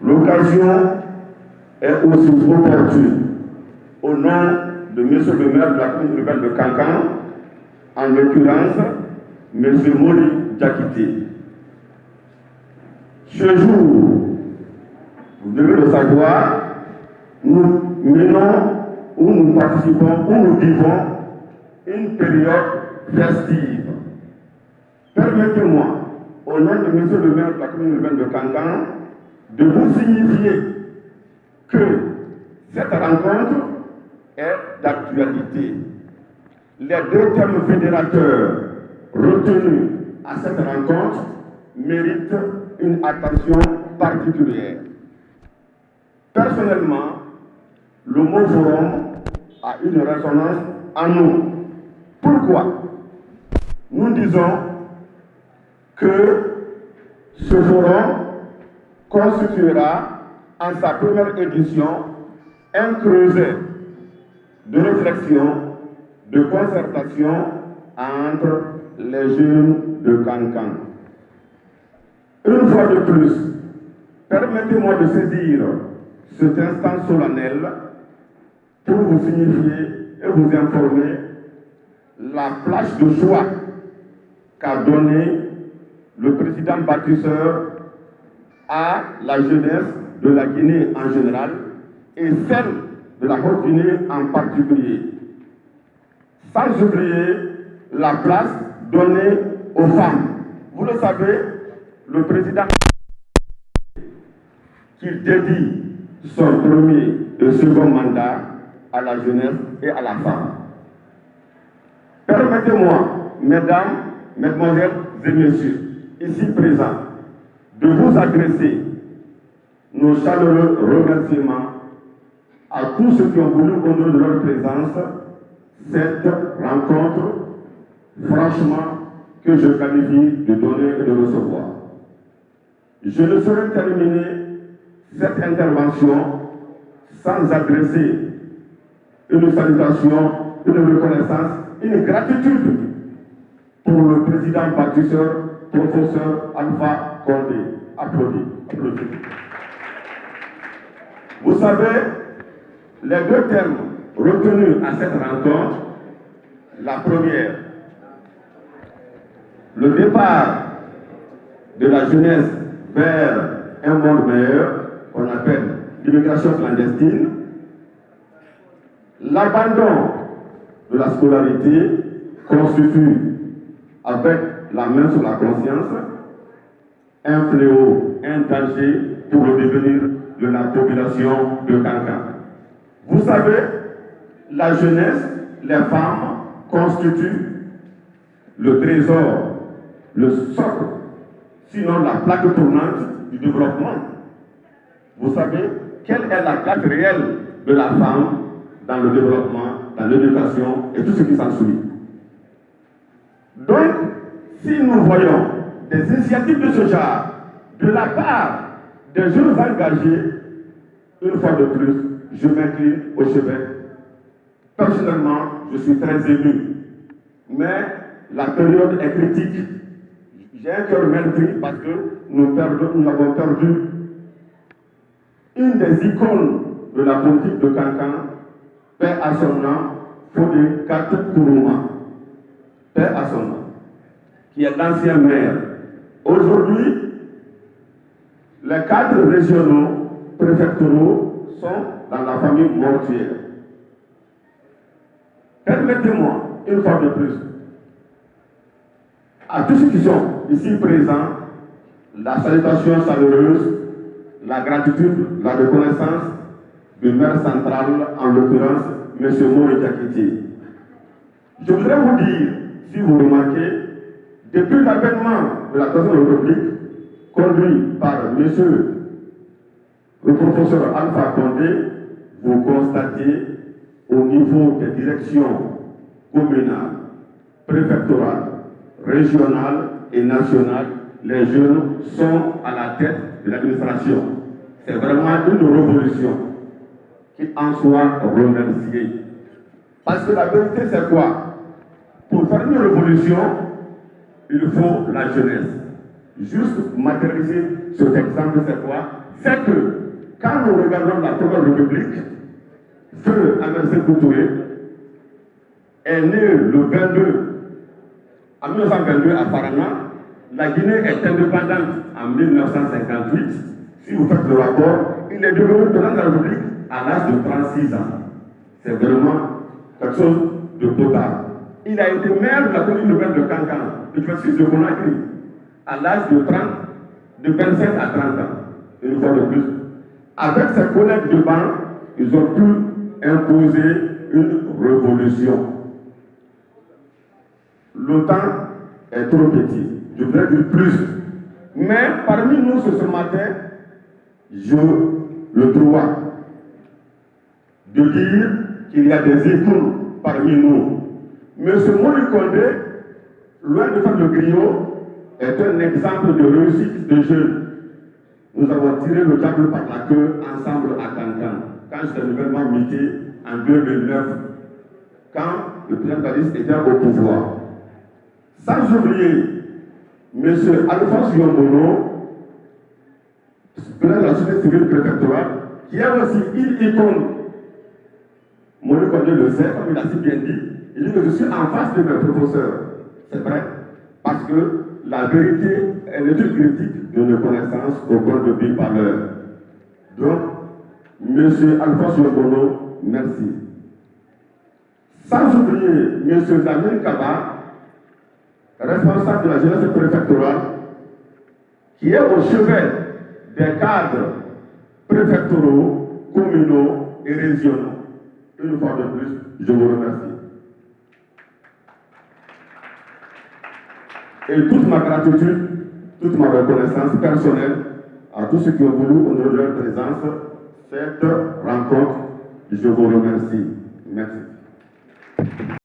L'occasion est aussi opportune au nom de M. le maire de la commune urbaine de Kankan, en l'occurrence M. Mori Diakité. Ce jour, vous devez le savoir, nous menons ou nous participons ou nous vivons une période festive. Permettez-moi, au nom de M. le maire de la commune urbaine de Kankan, de vous signifier que cette rencontre est d'actualité. Les deux termes fédérateurs retenus à cette rencontre méritent une attention particulière. Personnellement, le mot forum a une résonance en nous. Pourquoi? Nous disons que ce forum constituera en sa première édition un creuset de réflexion, de concertation entre les jeunes de Kankan. Une fois de plus, permettez-moi de saisir cet instant solennel pour vous signifier et vous informer la place de choix qu'a donné le président bâtisseur à la jeunesse de la Guinée en général et celle de la Haute-Guinée en particulier. Sans oublier la place donnée aux femmes. Vous le savez, le président qui dédie son premier et second mandat à la jeunesse et à la femme. Permettez-moi, mesdames, mesdemoiselles et messieurs, ici présents, de vous adresser nos chaleureux remerciements à tous ceux qui ont voulu honorer de leur présence cette rencontre, franchement, que je qualifie de donner et de recevoir. Je ne saurais terminer cette intervention sans adresser une salutation, une reconnaissance, une gratitude pour le président bâtisseur, professeur Alpha Condé. Applaudis. Vous savez, les deux termes retenus à cette rencontre, la première, le départ de la jeunesse vers un monde meilleur, qu'on appelle l'immigration clandestine, l'abandon de la scolarité constitue, avec la main sur la conscience, un fléau, un danger pour le devenir de la population de Kankan. Vous savez, la jeunesse, les femmes constituent le trésor, le socle, sinon la plaque tournante du développement. Vous savez, quelle est la place réelle de la femme dans le développement, dans l'éducation et tout ce qui s'ensuit. Donc, si nous voyons des initiatives de ce genre de la part des jeunes engagés, une fois de plus, je m'incline au chevet. Personnellement, je suis très ému. Mais la période est critique. J'ai un cœur meurtri parce que nous avons perdu une des icônes de la politique de Kankan, paix à son nom, Fodé Kat Kourouma. Paix à son nom, qui est l'ancien maire. Aujourd'hui, les cadres régionaux, préfectoraux sont dans la famille mortuaire. Permettez-moi, une fois de plus, à tous ceux qui sont ici présents, la salutation chaleureuse, la gratitude, la reconnaissance du maire central, en l'occurrence, M. Mori Diakité. Je voudrais vous dire, si vous remarquez, depuis l'avènement de la Troisième République, conduit par M. le professeur Alpha Condé, vous constatez au niveau des directions communales, préfectorales, régionales et nationales, les jeunes sont à la tête de l'administration. C'est vraiment une révolution qui en soit remerciée. Parce que la vérité, c'est quoi? Pour faire une révolution, il faut la jeunesse. Juste matérialiser cet exemple, c'est quoi? c'est que quand nous regardons la Première République, Feu Ahmed Sékou Touré est né le 22, en 1922 à Parana. La Guinée est indépendante en 1958. Si vous faites le rapport, il est devenu président de la République à l'âge de 36 ans. C'est vraiment quelque chose de total. Il a été maire de la commune nouvelle de Kankan, le 26 de Conakry, à l'âge de 30, de 27 à 30 ans, une fois de plus. Avec ses collègues de banc, ils ont pu imposer une révolution. Le temps est trop petit, je voudrais dire plus. Mais parmi nous ce matin, j'ai le droit de dire qu'il y a des icônes parmi nous. M. Mori Condé, loin de faire le griot, est un exemple de réussite de jeunes. Nous avons tiré le diable par la queue ensemble à Kankan, quand j'étais nouvellement muté en 2009, quand le président Dadis était au pouvoir. Sans oublier M. Alphonse Yombono, président de la société civile préfectorale, qui est aussi une icône. Mori Condé le sait, comme il a si bien dit, il dit que je suis en face de mes professeurs. C'est vrai, parce que la vérité est l'étude critique de nos connaissances au point de vue par l'heure. Donc, M. Alphonse Yombono, merci. Sans oublier M. Damien Kaba, responsable de la jeunesse préfectorale, qui est au chevet des cadres préfectoraux, communaux et régionaux. Une fois de plus, je vous remercie. Et toute ma gratitude, toute ma reconnaissance personnelle à tous ceux qui ont voulu honorer leur présence, cette rencontre, je vous remercie. Merci.